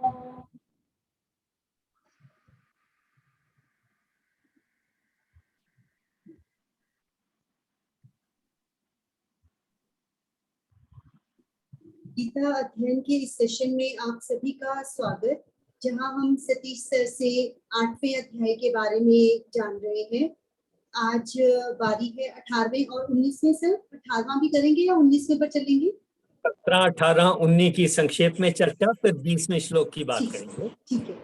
गीता अध्ययन के इस सेशन में आप सभी का स्वागत, जहां हम सतीश सर से 8वें अध्याय के बारे में जान रहे हैं। आज बारी है 18वें और 19वें। सर 18वां भी करेंगे या 19वें पर चलेंगे? 17, 18, 19 की संक्षेप में चर्चा, फिर 20वें श्लोक की बात करेंगे। ठीक है।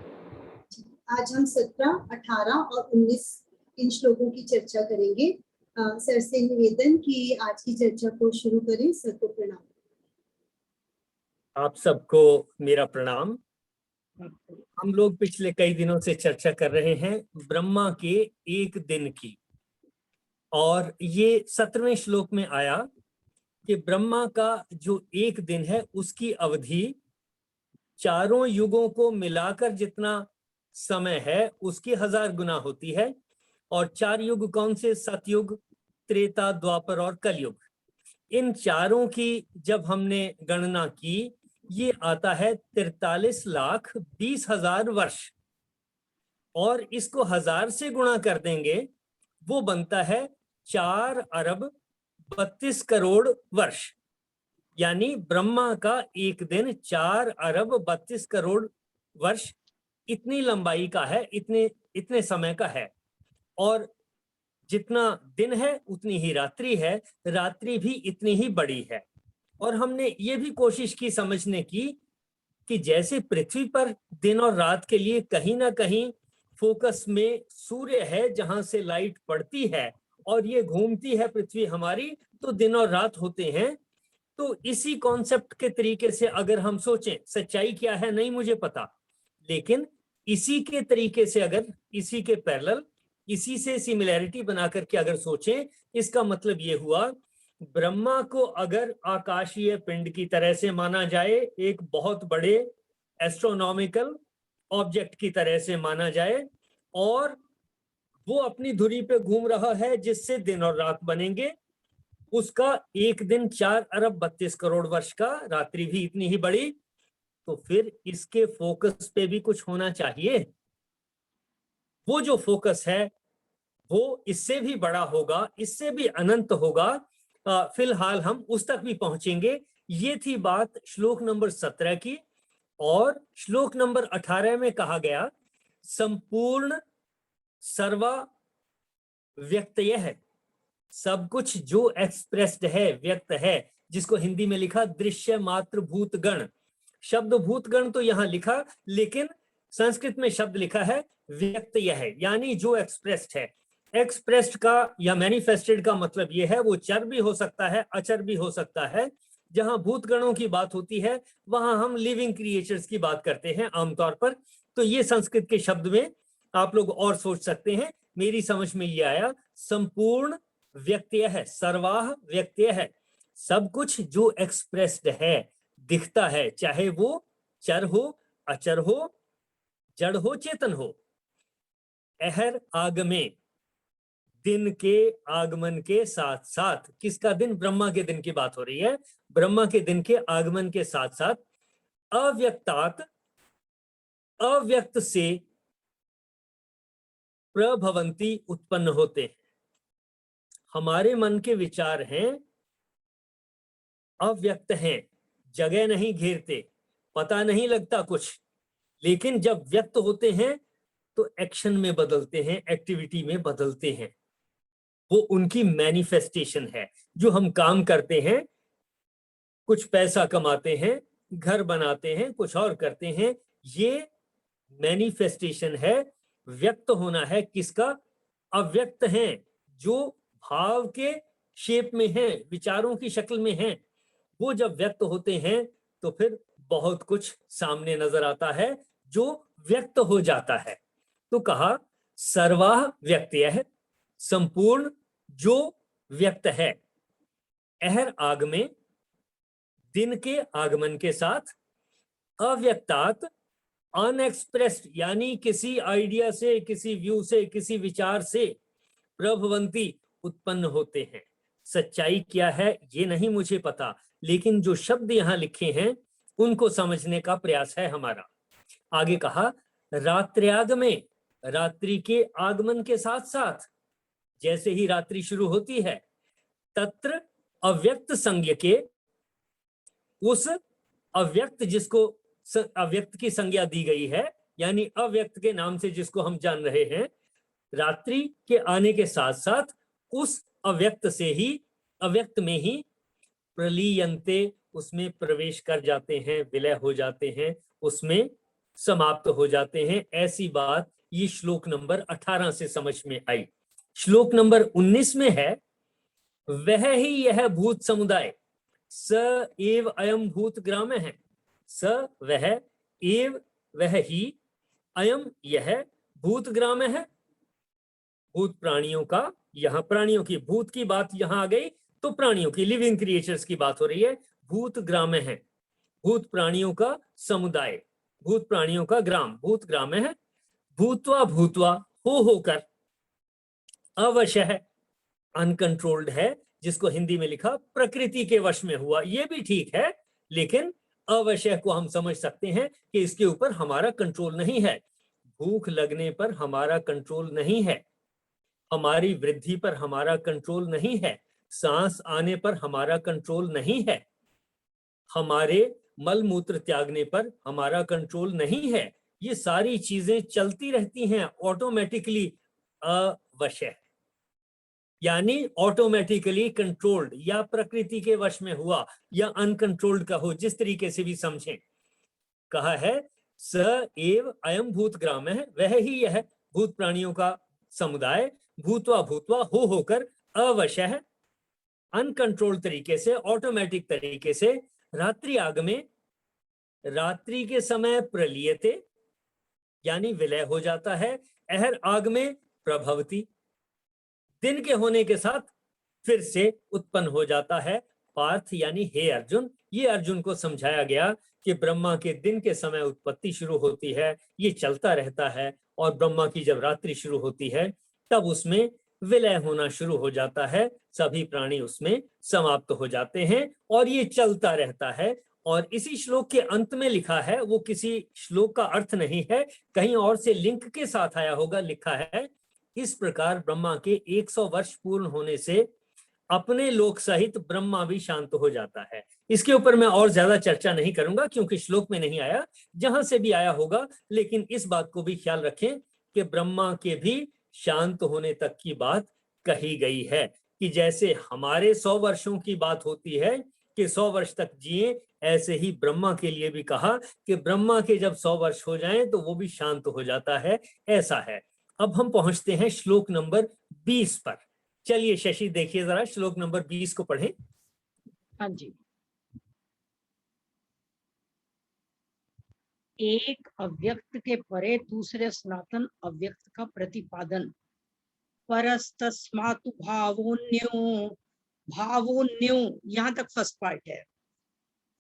आज हम 17, 18 और 19 इन श्लोकों की चर्चा करेंगे। सर से निवेदन कि आज की चर्चा को शुरू करें। सर को प्रणाम। आप सबको मेरा प्रणाम। हम लोग पिछले कई दिनों से चर्चा कर रहे हैं ब्रह्मा के एक दिन की, और ये 17वें श्लोक में आया कि ब्रह्मा का जो एक दिन है उसकी अवधि चारों युगों को मिलाकर जितना समय है उसकी 1000 गुना होती है। और 4 युग कौन से? सतयुग, त्रेता, द्वापर और कलयुग। इन चारों की जब हमने गणना की, ये आता है 43,20,000 वर्ष, और इसको 1000 से गुणा कर देंगे, वो बनता है 4,32,00,00,000 वर्ष। यानी ब्रह्मा का एक दिन 4,32,00,000 वर्ष इतनी लंबाई का है, इतने समय का है। और जितना दिन है उतनी ही रात्रि है, रात्रि भी इतनी ही बड़ी है। और हमने ये भी कोशिश की समझने की कि जैसे पृथ्वी पर दिन और रात के लिए कहीं ना कहीं फोकस में सूर्य है जहां से लाइट पड़ती है, और ये घूमती है पृथ्वी हमारी, तो दिन और रात होते हैं। तो इसी कॉन्सेप्ट के तरीके से अगर हम सोचें, सच्चाई क्या है नहीं मुझे पता, लेकिन इसी के तरीके से अगर इसी के पैरेलल, इसी से सिमिलैरिटी बना करके अगर सोचें, इसका मतलब ये हुआ ब्रह्मा को अगर आकाशीय पिंड की तरह से माना जाए, एक बहुत बड़े एस्ट्रोनॉमिकल ऑब्जेक्ट की तरह से माना जाए, और वो अपनी धुरी पे घूम रहा है जिससे दिन और रात बनेंगे, उसका एक दिन 4,32,00,00,000 वर्ष का, रात्रि भी इतनी ही बड़ी, तो फिर इसके फोकस पे भी कुछ होना चाहिए। वो जो फोकस है वो इससे भी बड़ा होगा, इससे भी अनंत होगा। फिलहाल हम उस तक भी पहुंचेंगे। ये थी बात श्लोक नंबर 17 की। और श्लोक नंबर 18 में कहा गया संपूर्ण सर्वा व्यक्तय है, सब कुछ जो एक्सप्रेस्ड है, व्यक्त है, जिसको हिंदी में लिखा दृश्य मात्र भूतगण। शब्द भूतगण तो यहां लिखा, लेकिन संस्कृत में शब्द लिखा है व्यक्तय है, यानी जो एक्सप्रेस्ड है। एक्सप्रेस्ड का या मैनिफेस्टेड का मतलब यह है वो चर भी हो सकता है, अचर भी हो सकता है। जहां भूतगणों की बात होती है वहां हम लिविंग क्रिएचर्स की बात करते हैं आमतौर पर। तो ये संस्कृत के शब्द में आप लोग और सोच सकते हैं। मेरी समझ में ये आया संपूर्ण व्यक्तय है, सर्वाह व्यक्तय है, सब कुछ जो एक्सप्रेस्ड है, दिखता है, चाहे वो चर हो, अचर हो, जड़ हो, चेतन हो। अहर आगमे, दिन के आगमन के साथ साथ, किसका दिन? ब्रह्मा के दिन की बात हो रही है। ब्रह्मा के दिन के आगमन के साथ साथ अव्यक्तात्, अव्यक्त से प्रभवंती, उत्पन्न होते हैं। हमारे मन के विचार हैं, अव्यक्त हैं, जगह नहीं घेरते, पता नहीं लगता कुछ, लेकिन जब व्यक्त होते हैं तो एक्शन में बदलते हैं, एक्टिविटी में बदलते हैं। वो उनकी मैनिफेस्टेशन है। जो हम काम करते हैं, कुछ पैसा कमाते हैं, घर बनाते हैं, कुछ और करते हैं, ये मैनिफेस्टेशन है। व्यक्त होना है किसका? अव्यक्त हैं, जो भाव के शेप में हैं, विचारों की शक्ल में हैं। वो जब व्यक्त होते हैं तो फिर बहुत कुछ सामने नजर आता है जो व्यक्त हो जाता है। तो कहा सर्वाह व्यक्तयः है, संपूर्ण जो व्यक्त है। अहर आगमे, दिन के आगमन के साथ, अव्यक्तात्, अनएक्सप्रेस्ड, यानी किसी आइडिया से, किसी व्यू से, किसी विचार से, प्रभवंती, उत्पन्न होते हैं। सच्चाई क्या है ये नहीं मुझे पता, लेकिन जो शब्द यहां लिखे हैं उनको समझने का प्रयास है हमारा। आगे कहा रात्र्यागमे, रात्रि के आगमन के साथ साथ, जैसे ही रात्रि शुरू होती है, तत्र अव्यक्त संज्ञ के, उस अव्यक्त जिसको अव्यक्त की संज्ञा दी गई है, यानी अव्यक्त के नाम से जिसको हम जान रहे हैं, रात्रि के आने के साथ साथ उस अव्यक्त से ही, अव्यक्त में ही प्रलीयन्ते, उसमें प्रवेश कर जाते हैं, विलय हो जाते हैं, उसमें समाप्त हो जाते हैं। ऐसी बात ये श्लोक नंबर 18 से समझ में आई। श्लोक नंबर 19 में है वह ही यह भूत समुदाय, स एव अयम भूत ग्राम है। स वह, एव वह ही, अयम यह, भूत ग्राम है, भूत प्राणियों का, यहाँ प्राणियों की, भूत की बात यहाँ आ गई तो प्राणियों की, लिविंग क्रिएचर्स की बात हो रही है। भूत ग्राम है, भूत प्राणियों का समुदाय, भूत प्राणियों का ग्राम, भूत ग्राम है। भूतवा भूतवा, हो होकर, अवश्य है, अनकंट्रोल्ड है, जिसको हिंदी में लिखा प्रकृति के वश में हुआ, ये भी ठीक है, लेकिन अवश्य को हम समझ सकते हैं कि इसके ऊपर हमारा कंट्रोल नहीं है। भूख लगने पर हमारा कंट्रोल नहीं है, हमारी वृद्धि पर हमारा कंट्रोल नहीं है, सांस आने पर हमारा कंट्रोल नहीं है, हमारे मल मूत्र त्यागने पर हमारा कंट्रोल नहीं है। ये सारी चीजें चलती रहती हैं ऑटोमेटिकली, अवश्य, यानी ऑटोमेटिकली कंट्रोल्ड, या प्रकृति के वश में हुआ या अनकंट्रोल्ड का हो, जिस तरीके से भी समझें। कहा है स एव अयम भूत ग्राम है, वह ही यह भूत प्राणियों का समुदाय, भूतवा भूतवा, हो होकर, अवश्य है, अनकंट्रोल्ड तरीके से, ऑटोमेटिक तरीके से, रात्रि आगमे, रात्रि के समय प्रलीयते, यानी विलय हो जाता है, अहर आगमे प्रभवती, दिन के होने के साथ फिर से उत्पन्न हो जाता है। पार्थ यानी हे अर्जुन, ये अर्जुन को समझाया गया कि ब्रह्मा के दिन के समय उत्पत्ति शुरू होती है, ये चलता रहता है, और ब्रह्मा की जब रात्रि शुरू होती है तब उसमें विलय होना शुरू हो जाता है, सभी प्राणी उसमें समाप्त हो जाते हैं, और ये चलता रहता है। और इसी श्लोक के अंत में लिखा है, वो किसी श्लोक का अर्थ नहीं है, कहीं और से लिंक के साथ आया होगा, लिखा है इस प्रकार ब्रह्मा के 100 वर्ष पूर्ण होने से अपने लोक सहित ब्रह्मा भी शांत हो जाता है। इसके ऊपर मैं और ज्यादा चर्चा नहीं करूंगा क्योंकि श्लोक में नहीं आया, जहां से भी आया होगा, लेकिन इस बात को भी ख्याल रखें कि ब्रह्मा के भी शांत होने तक की बात कही गई है, कि जैसे हमारे 100 वर्षों की बात होती है कि 100 वर्ष तक जिए, ऐसे ही ब्रह्मा के लिए भी कहा कि ब्रह्मा के जब 100 वर्ष हो जाएं तो वो भी शांत हो जाता है, ऐसा है। अब हम पहुंचते हैं श्लोक नंबर 20 पर। चलिए शशि देखिए जरा, श्लोक नंबर 20 को पढ़ें। हाँ जी। एक अव्यक्त के परे दूसरे सनातन अव्यक्त का प्रतिपादन। परस्तस्मातु भावोन्यो, भावोन्यो, यहाँ तक फर्स्ट पार्ट है।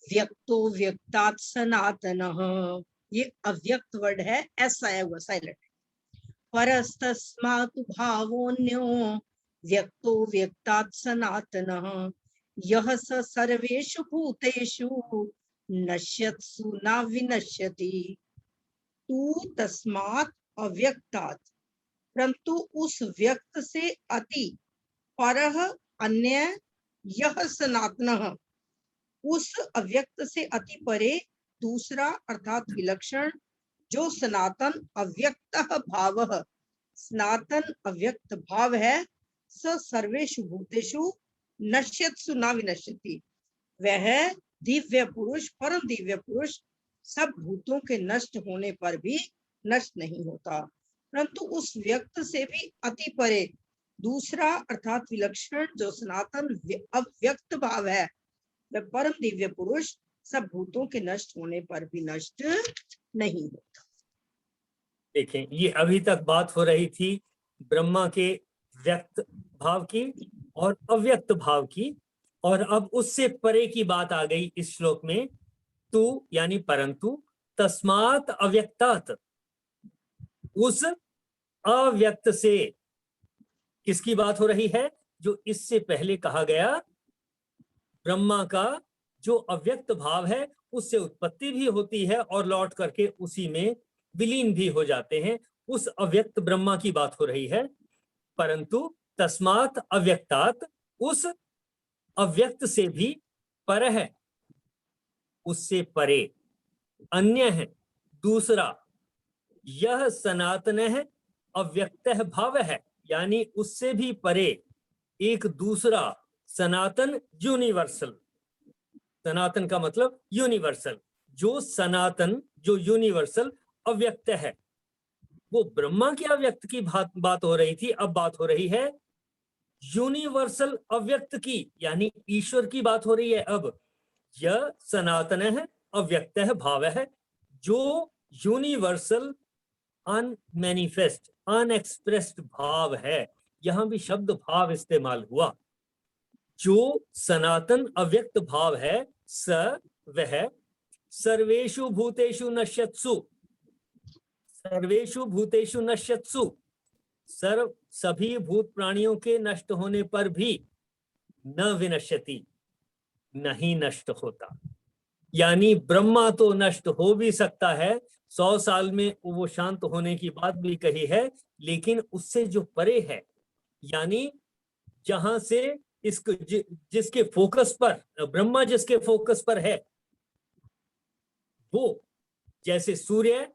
व्यक्तो व्यक्तात् सनातनः, ये अव्यक्त वर्ड है, एस आया हुआ साइलेंट। परस्तस्मातु भावोन्यो व्यक्तो व्यक्तात् सनातनः, यह स सर्वेषु भूतेषु नश्यत्सु न विनश्यति। तू तस्मात् अव्यक्तात्, परंतु उस व्यक्त से अति परः अन्य यह सनातनः, उस अव्यक्त से अति परे दूसरा अर्थात विलक्षण जो सनातन अव्यक्त भावः, सनातन अव्यक्त भाव है, स सर्वेषु भूतेषु नश्यत्सु न विनश्यति, वह दिव्य पुरुष, परम दिव्य पुरुष सब भूतों के नष्ट होने पर भी नष्ट नहीं होता, परंतु उस व्यक्त से भी अति परे दूसरा अर्थात विलक्षण जो सनातन अव्यक्त भाव है, वह परम दिव्य पुरुष सब भूतों के नष्ट होने पर भी नष्ट नहीं होता। देखें, ये अभी तक बात हो रही थी ब्रह्मा के व्यक्त भाव की और अव्यक्त भाव की, और अब उससे परे की बात आ गई इस श्लोक में। तू यानी परंतु, तस्मात् अव्यक्तात्, उस अव्यक्त से किसकी बात हो रही है? जो इससे पहले कहा गया ब्रह्मा का जो अव्यक्त भाव है उससे उत्पत्ति भी होती है और लौट करके उसी में विलीन भी हो जाते हैं। उस अव्यक्त ब्रह्मा की बात हो रही है। परंतु तस्मात् अव्यक्तात्, उस अव्यक्त से भी पर है, उससे परे, अन्य है, दूसरा, यह सनातन है, अव्यक्त भाव है, यानी उससे भी परे एक दूसरा सनातन, यूनिवर्सल। सनातन का मतलब यूनिवर्सल, जो सनातन, जो यूनिवर्सल अव्यक्त है। वो ब्रह्मा के अव्यक्त की बात हो रही थी, अब बात हो रही है यूनिवर्सल अव्यक्त की, यानी ईश्वर की बात हो रही है। अब यह सनातन है, अव्यक्त है, भाव है, जो यूनिवर्सल अनमैनिफेस्ट, अनएक्सप्रेस्ड भाव है। यहां भी शब्द भाव इस्तेमाल हुआ। जो सनातन अव्यक्त भाव है, स वह सर्वेषु भूतेषु नश्यत्सु, सर्वेषु भूतेषु नश्यत्सु, सर्व सभी भूत प्राणियों के नष्ट होने पर भी न विनश्यति, नहीं नष्ट होता। यानी ब्रह्मा तो नष्ट हो भी सकता है, 100 साल में वो शांत होने की बात भी कही है, लेकिन उससे जो परे है, यानी जहां से इसको जिसके फोकस पर ब्रह्मा, जिसके फोकस पर है, वो जैसे सूर्य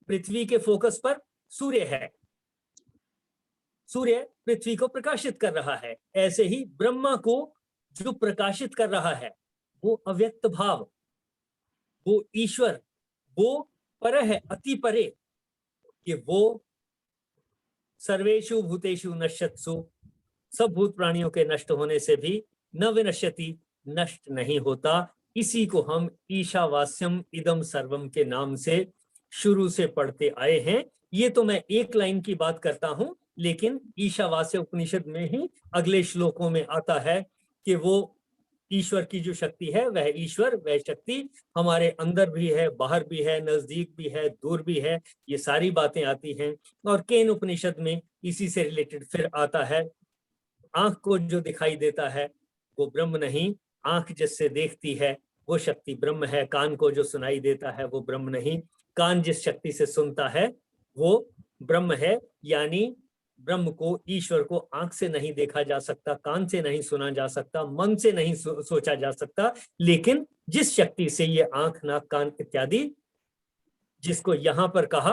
पृथ्वी के फोकस पर सूर्य है, सूर्य पृथ्वी को प्रकाशित कर रहा है, ऐसे ही ब्रह्मा को जो प्रकाशित कर रहा है वो अव्यक्त भाव, वो ईश्वर, वो पर है, अति परे, कि वो सर्वेषु भूतेषु नश्यत्सु, सब भूत प्राणियों के नष्ट होने से भी न विनश्यति, नष्ट नहीं होता। इसी को हम ईशावास्यम इदम सर्वम के नाम से शुरू से पढ़ते आए हैं। ये तो मैं एक लाइन की बात करता हूं, लेकिन ईशावास्य उपनिषद में ही अगले श्लोकों में आता है कि वो ईश्वर की जो शक्ति है, वह ईश्वर, वह शक्ति हमारे अंदर भी है, बाहर भी है, नजदीक भी है, दूर भी है, ये सारी बातें आती हैं। और केन उपनिषद में इसी से रिलेटेड फिर आता है, आंख को जो दिखाई देता है वो ब्रह्म नहीं, आंख जिससे देखती है वो शक्ति ब्रह्म है। कान को जो सुनाई देता है वो ब्रह्म नहीं, कान जिस शक्ति से सुनता है वो ब्रह्म है। यानी ब्रह्म को, ईश्वर को आंख से नहीं देखा जा सकता, कान से नहीं सुना जा सकता, मन से नहीं सोचा जा सकता, लेकिन जिस शक्ति से ये आंख, नाक, कान इत्यादि, जिसको यहां पर कहा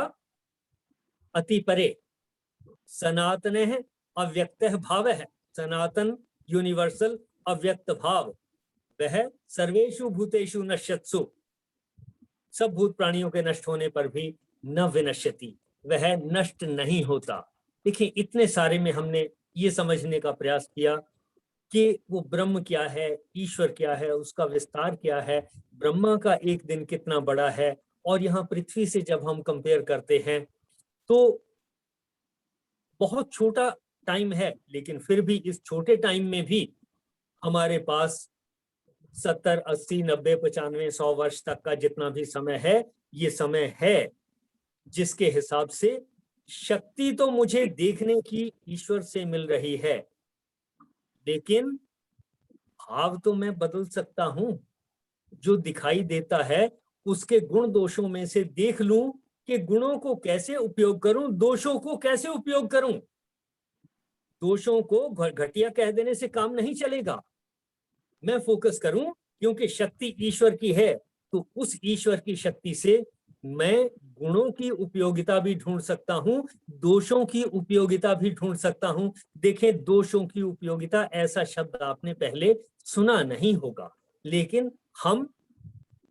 अति परे, सनातन है, अव्यक्त भाव है, सनातन यूनिवर्सल अव्यक्त भाव, वह सर्वेषु भूतेषु नश्यत्सु, सब भूत प्राणियों के नष्ट होने पर भी न विनश्यति, वह नष्ट नहीं होता। देखिए, इतने सारे में हमने ये समझने का प्रयास किया कि वो ब्रह्म क्या है, ईश्वर क्या है, उसका विस्तार क्या है, ब्रह्मा का एक दिन कितना बड़ा है, और यहाँ पृथ्वी से जब हम कंपेयर करते हैं तो बहुत छोटा टाइम है, लेकिन फिर भी इस छोटे टाइम में भी हमारे पास 70, 80, 90, 95, 100 वर्ष तक का जितना भी समय है, ये समय है जिसके हिसाब से शक्ति तो मुझे देखने की ईश्वर से मिल रही है, लेकिन भाव तो मैं बदल सकता हूं। जो दिखाई देता है उसके गुण दोषों में से देख लूं कि गुणों को कैसे उपयोग करूं, दोषों को कैसे उपयोग करूं। दोषों को घटिया कह देने से काम नहीं चलेगा। मैं फोकस करूं, क्योंकि शक्ति ईश्वर की है, तो उस ईश्वर की शक्ति से मैं गुणों की उपयोगिता भी ढूंढ सकता हूं, दोषों की उपयोगिता भी ढूंढ सकता हूं। देखें, दोषों की उपयोगिता ऐसा शब्द आपने पहले सुना नहीं होगा, लेकिन हम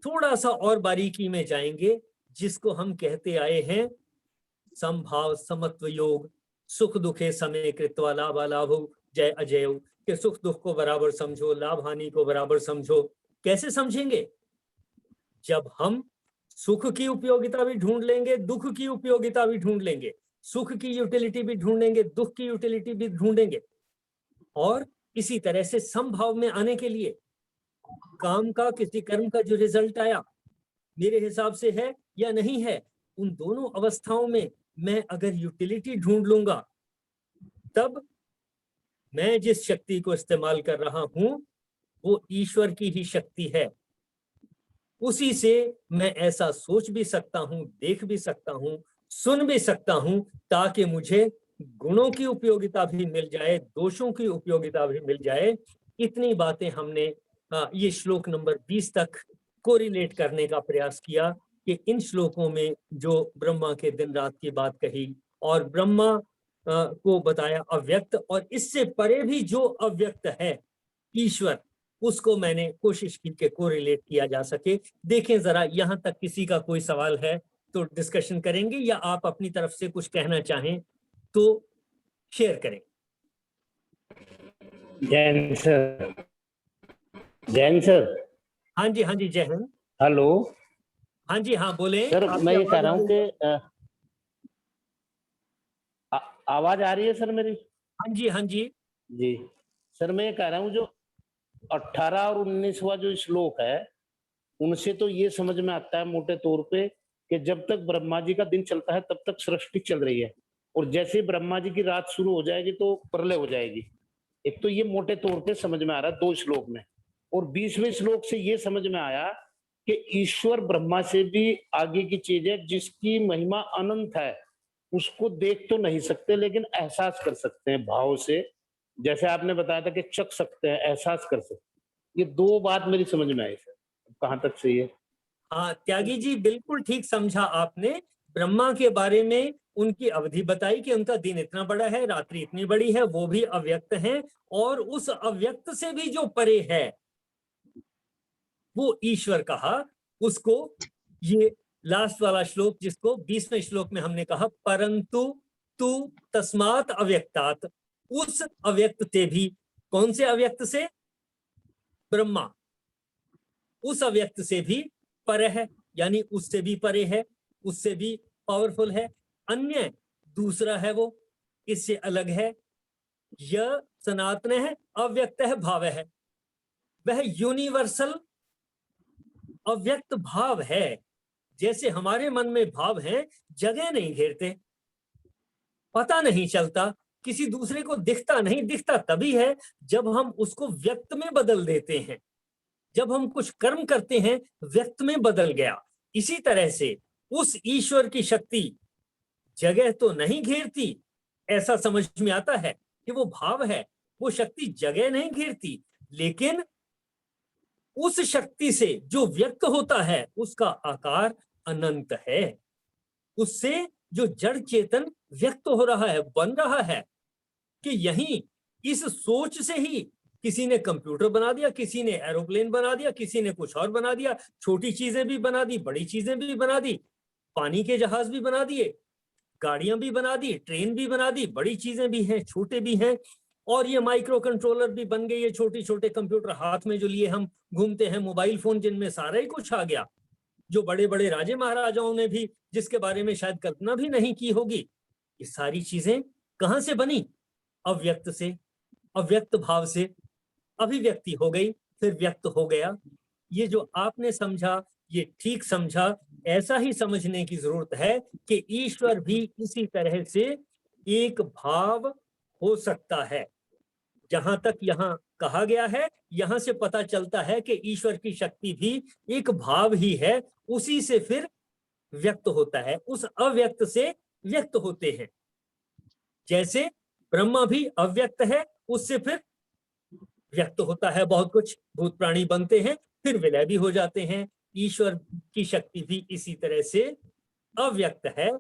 थोड़ा सा और बारीकी में जाएंगे, जिसको हम कहते आए हैं समभाव समत्व योग, सुख दुखे समय कृत्वा लाभालाभो जय अजय, के सुख दुख को बराबर समझो, लाभ हानि को बराबर समझो। कैसे समझेंगे? जब हम सुख की उपयोगिता भी ढूंढ लेंगे, दुख की उपयोगिता भी ढूंढ लेंगे, सुख की यूटिलिटी भी ढूंढेंगे, दुख की यूटिलिटी भी ढूंढेंगे। और इसी तरह से समभाव में आने के लिए काम का, किसी कर्म का जो रिजल्ट आया मेरे हिसाब से है या नहीं है, उन दोनों अवस्थाओं में मैं अगर यूटिलिटी ढूंढ लूंगा, तब मैं जिस शक्ति को इस्तेमाल कर रहा हूं वो ईश्वर की ही शक्ति है। उसी से मैं ऐसा सोच भी सकता हूँ, देख भी सकता हूँ, सुन भी सकता हूँ, ताकि मुझे गुणों की उपयोगिता भी मिल जाए, दोषों की उपयोगिता भी मिल जाए। इतनी बातें हमने ये श्लोक नंबर 20 तक कोरिलेट करने का प्रयास किया कि इन श्लोकों में जो ब्रह्मा के दिन रात की बात कही और ब्रह्मा को बताया अव्यक्त, और इससे परे भी जो अव्यक्त है ईश्वर, उसको मैंने कोशिश की कि कोरिलेट किया जा सके। देखें जरा, यहां तक किसी का कोई सवाल है तो डिस्कशन करेंगे, या आप अपनी तरफ से कुछ कहना चाहें तो शेयर करें। Jain sir, Jain sir. हाँ जी, हाँ जी, जय हिंद। हेलो हाँ जी, हाँ बोले। सर, आपकी मैं ये कह आवाज रहा आ हूँ रही है। कि आवाज आ रही है सर मेरी? हाँ जी, हाँ जी। जी सर, मैं ये कह रहा हूँ जो 18 और 19वां जो श्लोक है, उनसे तो ये समझ में आता है मोटे तौर पे कि जब तक ब्रह्मा जी का दिन चलता है तब तक सृष्टि चल रही है, और जैसे ही ब्रह्मा जी की रात शुरू हो जाएगी तो प्रलय हो जाएगी। एक तो ये मोटे तौर पे समझ में आ रहा है 2 श्लोक में। और 20वें श्लोक से ये समझ में आया कि ईश्वर ब्रह्मा से भी आगे की चीज है, जिसकी महिमा अनंत है। उसको देख तो नहीं सकते लेकिन एहसास कर सकते हैं भाव से, जैसे आपने बताया था कि चख सकते हैं, एहसास कर सकते हैं। ये 2 बात मेरी समझ में आई सर। कहां तक सही है? हाँ त्यागी जी, बिल्कुल ठीक समझा आपने। ब्रह्मा के बारे में उनकी अवधि बताई कि उनका दिन इतना बड़ा है, रात्रि इतनी बड़ी है, वो भी अव्यक्त है, और उस अव्यक्त से भी जो परे है वो ईश्वर कहा। उसको ये लास्ट वाला श्लोक, जिसको 20वें श्लोक में हमने कहा परंतु तू तस्मात अव्यक्तात्, उस अव्यक्त से भी, कौन से अव्यक्त से? ब्रह्मा। उस अव्यक्त से भी परे है, यानी उससे भी परे है, उससे भी पावरफुल है, अन्य दूसरा है, वो इससे अलग है। यह सनातन है, अव्यक्त है, भाव है, वह यूनिवर्सल अव्यक्त भाव है। जैसे हमारे मन में भाव हैं, जगह नहीं घेरते, पता नहीं चलता, किसी दूसरे को दिखता नहीं, दिखता तभी है जब हम उसको व्यक्त में बदल देते हैं। जब हम कुछ कर्म करते हैं, व्यक्त में बदल गया। इसी तरह से उस ईश्वर की शक्ति जगह तो नहीं घेरती, ऐसा समझ में आता है कि वो भाव है, वो शक्ति जगह नहीं घेरती, लेकिन उस शक्ति से जो व्यक्त होता है उसका आकार अनंत है। उससे जो जड़ चेतन व्यक्त हो रहा है, बन रहा है, कि यही इस सोच से ही किसी ने कंप्यूटर बना दिया, किसी ने एरोप्लेन बना दिया, किसी ने कुछ और बना दिया, छोटी चीजें भी बना दी, बड़ी चीजें भी बना दी, पानी के जहाज भी बना दिए, गाड़ियां भी बना दी, ट्रेन भी बना दी, बड़ी चीजें भी हैं, छोटे भी हैं, और ये माइक्रो कंट्रोलर भी बन गए, ये छोटे छोटे कंप्यूटर हाथ में जो लिए हम घूमते हैं, मोबाइल फोन, जिनमें सारा ही कुछ आ गया, जो बड़े बड़े राजे महाराजाओं ने भी जिसके बारे में शायद कल्पना भी नहीं की होगी। ये सारी चीजें कहां से बनी? अव्यक्त से, अव्यक्त भाव से अभिव्यक्ति हो गई, फिर व्यक्त हो गया। ये जो आपने समझा, ये ठीक समझा। ऐसा ही समझने की जरूरत है कि ईश्वर भी इसी तरह से एक भाव हो सकता है। जहां तक यहाँ कहा गया है, यहां से पता चलता है कि ईश्वर की शक्ति भी एक भाव ही है, उसी से फिर व्यक्त होता है, उस अव्यक्त से व्यक्त होते हैं। जैसे ब्रह्मा भी अव्यक्त है, उससे फिर व्यक्त होता है बहुत कुछ, भूत प्राणी बनते हैं, फिर विलय भी हो जाते हैं। ईश्वर की शक्ति भी इसी तरह से अव्यक्त है,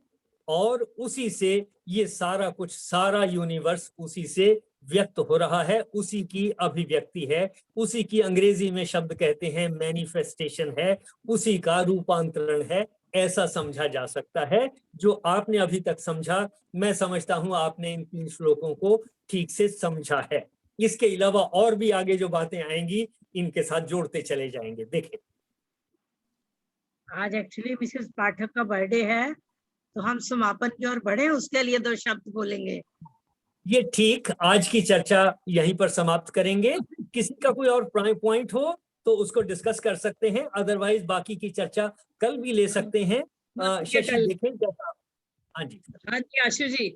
और उसी से ये सारा कुछ, सारा यूनिवर्स उसी से व्यक्त हो रहा है, उसी की अभिव्यक्ति है, उसी की अंग्रेजी में शब्द कहते हैं मैनिफेस्टेशन है, उसी का रूपांतरण है। ऐसा समझा जा सकता है। जो आपने अभी तक समझा, मैं समझता हूं आपने इन 3 श्लोकों को ठीक से समझा है। इसके अलावा और भी आगे जो बातें आएंगी, इनके साथ जोड़ते चले जाएंगे। देखें, आज एक्चुअली मिसेस पाठक का बर्थडे है, तो हम समापन की ओर बढ़े, उसके लिए 2 शब्द बोलेंगे। ये ठीक, आज की चर्चा यहीं पर समाप्त करेंगे। किसी का कोई और पॉइंट हो तो उसको डिस्कस कर सकते हैं, अदरवाइज बाकी की चर्चा कल भी ले सकते हैं। शशि देखें जैसा। हाँ जी, हाँ जी आशु जी,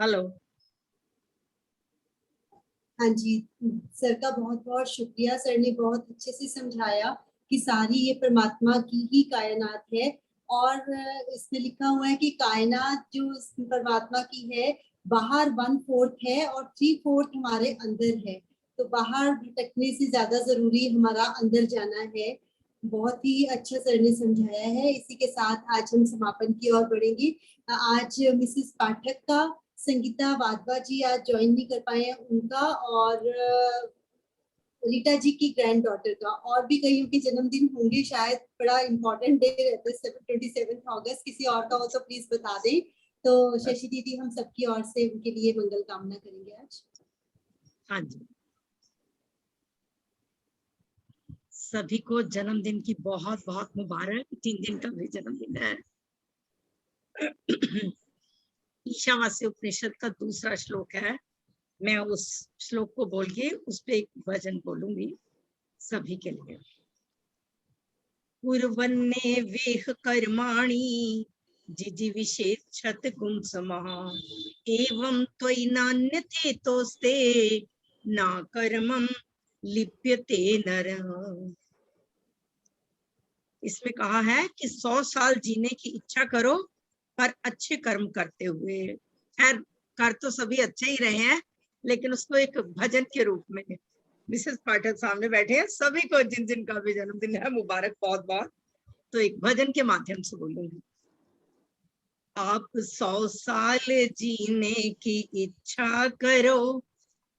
हेलो। हाँ जी, सर का बहुत बहुत शुक्रिया। सर ने बहुत अच्छे से समझाया कि सारी ये परमात्मा की ही कायनात है। और इसमें लिखा हुआ है कि कायनात जो परमात्मा की है, बाहर 1/4 है और 3/4 हमारे अंदर है। तो बाहर भटकने से ज्यादा जरूरी हमारा अंदर जाना है। बहुत ही अच्छा सर ने समझाया है। इसी के साथ आज हम समापन की ओर बढ़ेंगे। आज मिसेस पाठक का, संगीता वाधवा जी आज ज्वाइन नहीं कर पाए हैं, उनका, और रीटा जी की ग्रैंड डॉटर का, और भी कईयों के जन्मदिन होंगे शायद। बड़ा इम्पोर्टेंट डे रहता है 27 अगस्त। किसी और का हो तो प्लीज बता दें। तो शशि दीदी, हम सबकी ओर से उनके लिए मंगल कामना करेंगे आज। हाँ जी, सभी को जन्मदिन की बहुत बहुत मुबारक। 3 दिन का भी जन्मदिन है। ईशावास्य उपनिषद का दूसरा श्लोक है। मैं उस श्लोक को बोल के उस पे एक भजन बोलूंगी सभी के लिए। कुर्वन्ने वेह कर्माणि जिजीविषेच्छत गुंसमः एवं त्वयि नान्यते तोस्ते ना कर्मं लिप्यते नरः। इसमें कहा है कि 100 साल जीने की इच्छा करो पर अच्छे कर्म करते हुए। खैर, कर तो सभी अच्छे ही रहे हैं, लेकिन उसको एक भजन के रूप में मिसेस पाठक सामने बैठे हैं, सभी को जिन जिन का भी जन्मदिन है मुबारक बहुत बहुत। तो एक भजन के माध्यम से बोलूंगी। आप 100 साल जीने की इच्छा करो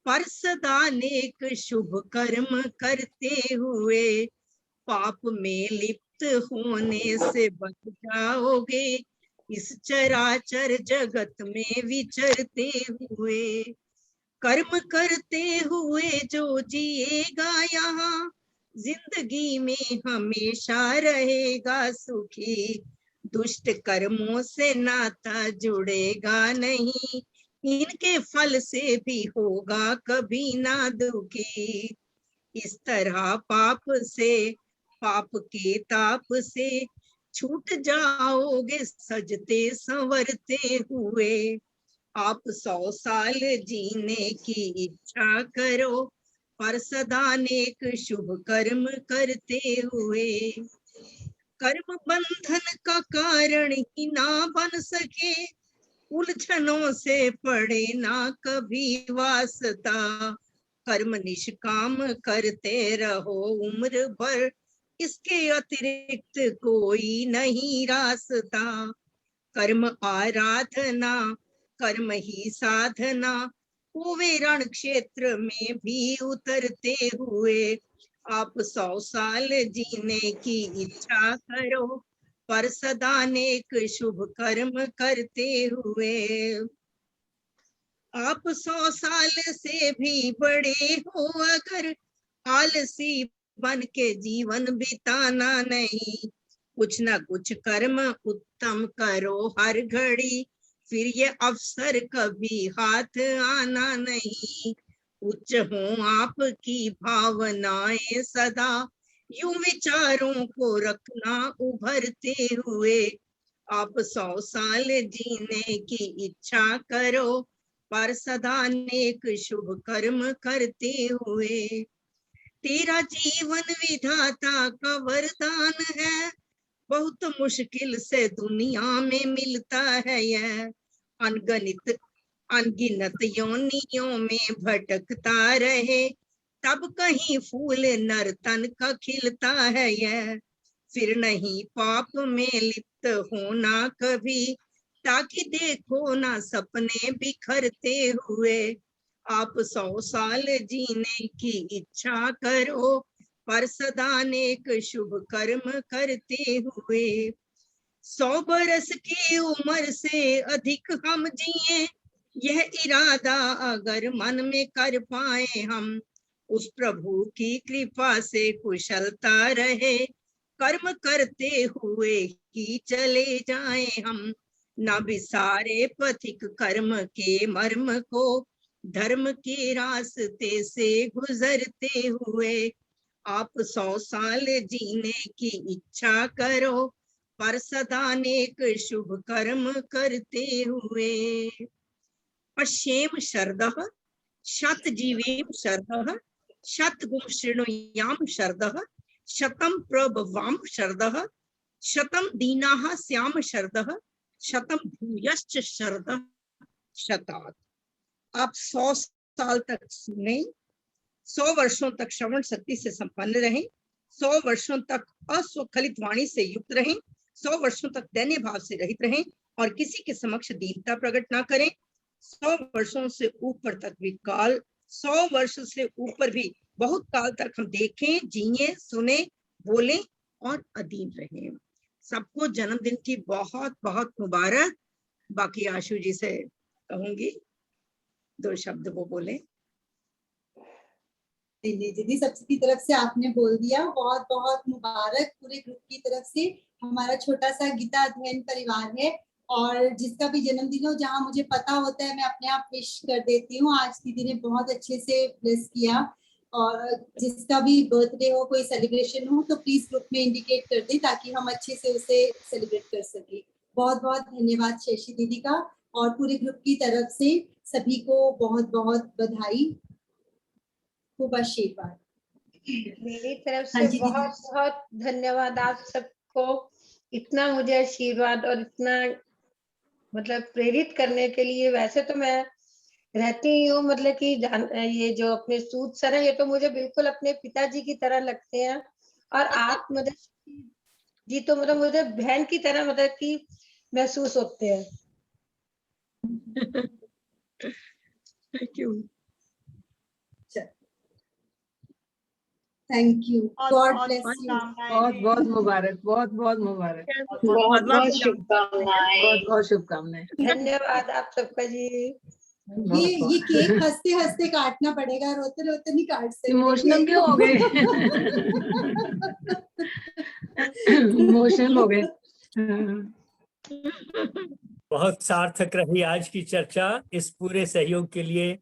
पर सदा नेक शुभ कर्म करते हुए पाप में लिप्त होने से बच जाओगे इस चराचर जगत में विचरते हुए। कर्म करते हुए जो जिएगा यहाँ जिंदगी में हमेशा रहेगा सुखी। दुष्ट कर्मों से नाता जुड़ेगा नहीं, इनके फल से भी होगा कभी ना दुखी। इस तरह पाप के ताप से छूट जाओगे सजते संवरते हुए। आप 100 साल जीने की इच्छा करो पर सदा नेक शुभ कर्म करते हुए। कर्म बंधन का कारण ही ना बन सके, उलझनों से पड़े ना कभी वास्ता। कर्म निष्काम करते रहो उम्र भर, इसके अतिरिक्त कोई नहीं रास्ता। कर्म आराधना कर्म ही साधना, हुए रण क्षेत्र में भी उतरते हुए। आप 100 साल जीने की इच्छा करो पर सदा नेक शुभ कर्म करते हुए। आप 100 साल से भी बड़े हो अगर आलसी बन के जीवन बिताना नहीं, कुछ ना कुछ कर्म उत्तम करो हर घड़ी, फिर ये अवसर कभी हाथ आना नहीं। उच्च हो आपकी भावनाएं सदा, यूं विचारों को रखना उभरते हुए। आप 100 साल जीने की इच्छा करो पर सदा नेक शुभ कर्म करते हुए। तेरा जीवन विधाता का वरदान है, बहुत मुश्किल से दुनिया में मिलता है यह। अनगिनत योनियों में भटकता रहे, तब कहीं फूल नर्तन का खिलता है यह। फिर नहीं पाप में लिप्त होना कभी, ताकि देखो ना सपने बिखरते हुए। आप 100 साल जीने की इच्छा करो पर सदा नेक शुभ कर्म करते हुए। 100 बरस की उम्र से अधिक हम जिए, यह इरादा अगर मन में कर पाए हम, उस प्रभु की कृपा से कुशलता रहे, कर्म करते हुए ही चले जाएं हम। न बिसारे पथिक कर्म के मर्म को, धर्म के रास्ते से गुजरते हुए। आप 100 साल जीने की इच्छा करो पर सदा नेक शुभ कर्म करते हुए। पश्येम शरदः शतजीवीम शरदः शतगुं शृणुयाम शरदः शतम प्रभवाम शरदः, शतम दीनाः स्याम शरदः, शतम भूयश्च शरदः शतात्। आप 100 साल तक सुने, 100 वर्षों तक श्रवण शक्ति से संपन्न रहें, 100 वर्षों तक अस्वखलित वाणी से युक्त रहें, 100 वर्षों तक दैन्य भाव से रहित रहें और किसी के समक्ष दीनता प्रकट ना करें। 100 वर्षों से ऊपर तक भी काल, 100 वर्ष से ऊपर भी बहुत काल तक हम देखें, जिए, सुने, बोलें और अधीन रहें। सबको जन्मदिन की बहुत बहुत मुबारक। बाकी आशु जी से कहूंगी 2 शब्द वो बोले। दीदी सबकी तरफ से आपने बोल दिया, बहुत बहुत मुबारक पूरे ग्रुप की तरफ से। हमारा छोटा सा गीता अध्ययन परिवार है और जिसका भी जन्मदिन हो, जहाँ मुझे पता होता है मैं अपने आप विश कर देती हूँ। आज दीदी ने बहुत अच्छे से ब्लेस किया और जिसका भी बर्थडे हो, कोई सेलिब्रेशन हो तो प्लीज ग्रुप में इंडिकेट कर दे ताकि हम अच्छे से उसे सेलिब्रेट कर सके। बहुत बहुत धन्यवाद शशि दीदी का और पूरे ग्रुप की तरफ से सभी को बहुत बहुत बधाई, खूब आशीर्वाद। मेरी तरफ से बहुत बहुत धन्यवाद आप सबको, इतना मुझे आशीर्वाद और इतना मतलब प्रेरित करने के लिए। वैसे तो मैं रहती ही हूँ, मतलब कि ये जो अपने सूद सर है ये तो मुझे बिल्कुल अपने पिताजी की तरह लगते हैं और आप मतलब जी तो मतलब मुझे बहन की तरह मतलब कि महसूस होते हैं। Thank you. Thank you, God bless you. बहुत बहुत मुबारक, बहुत बहुत मुबारक, बहुत बहुत शुभकामनाएं, बहुत बहुत शुभकामनाएं। धन्यवाद आप सबका जी। ये केक हंसते हंसते काटना पड़ेगा, रोते रोते नहीं काट सकते। इमोशनल क्यों हो गए? इमोशनल हो गए। बहुत सार्थक रही आज की चर्चा। इस पूरे सहयोग के लिए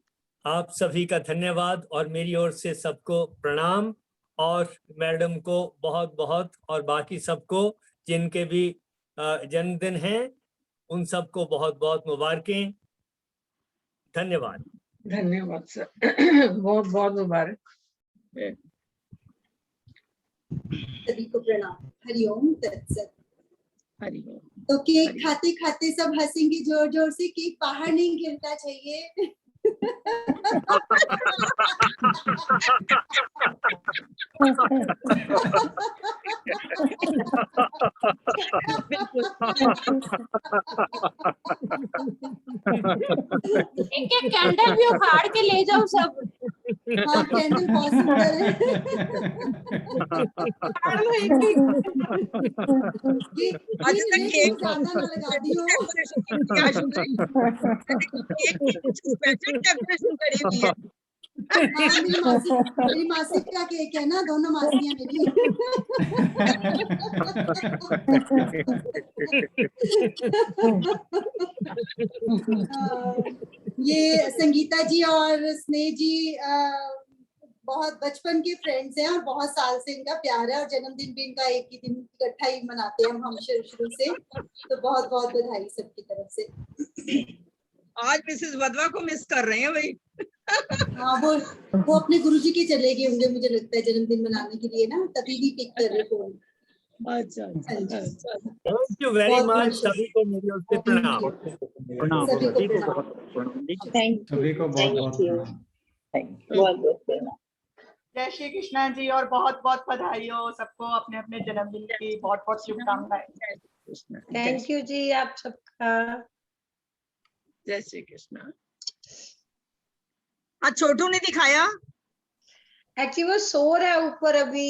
आप सभी का धन्यवाद और मेरी ओर से सबको प्रणाम और मैडम को बहुत बहुत और बाकी सबको जिनके भी जन्मदिन हैं उन सबको बहुत बहुत मुबारकें। धन्यवाद। धन्यवाद सर, बहुत बहुत मुबारक। सभी को प्रणाम। हरिओम तत्सत। हरिओम। तो केक खाते खाते सब हंसेंगे जोर जोर से, केक बाहर नहीं गिरना चाहिए। एक कैंडल भी उखाड़ के ले जाओ सब। हाँ, कैंडल पॉसिबल है। आज तक केक ज्यादा ना लगा दियो। स्पेशल डेकोरेशन करी हुई है। मेरी मासी का केक है ना, दोनों मासियां मेरी। ये संगीता जी और स्नेह जी बहुत बचपन के फ्रेंड्स हैं और बहुत साल से इनका प्यार है और जन्मदिन भी इनका एक ही दिन इकट्ठा ही मनाते हैं हम शुरू से। तो बहुत बहुत बधाई सबकी तरफ से। आज मिसेस वधवा को मिस कर रहे हैं भाई। हाँ, वो अपने गुरुजी के चले गए होंगे मुझे लगता है जन्मदिन मनाने के लिए ना, तभी भी पिक कर रहे फोन। अच्छा। Thank you very much. सभी को मेरी ओर से प्रणाम। सभी को प्रणाम। सभी को बहुत बहुत जय श्री कृष्णा जी और बहुत बहुत बधाई हो सबको अपने अपने जन्मदिन की बहुत बहुत शुभकामनाएं। थैंक यू जी आप सबका। जय श्री कृष्णा। आज छोटू ने दिखाया, एक्चुअली वो सो रहा है ऊपर अभी।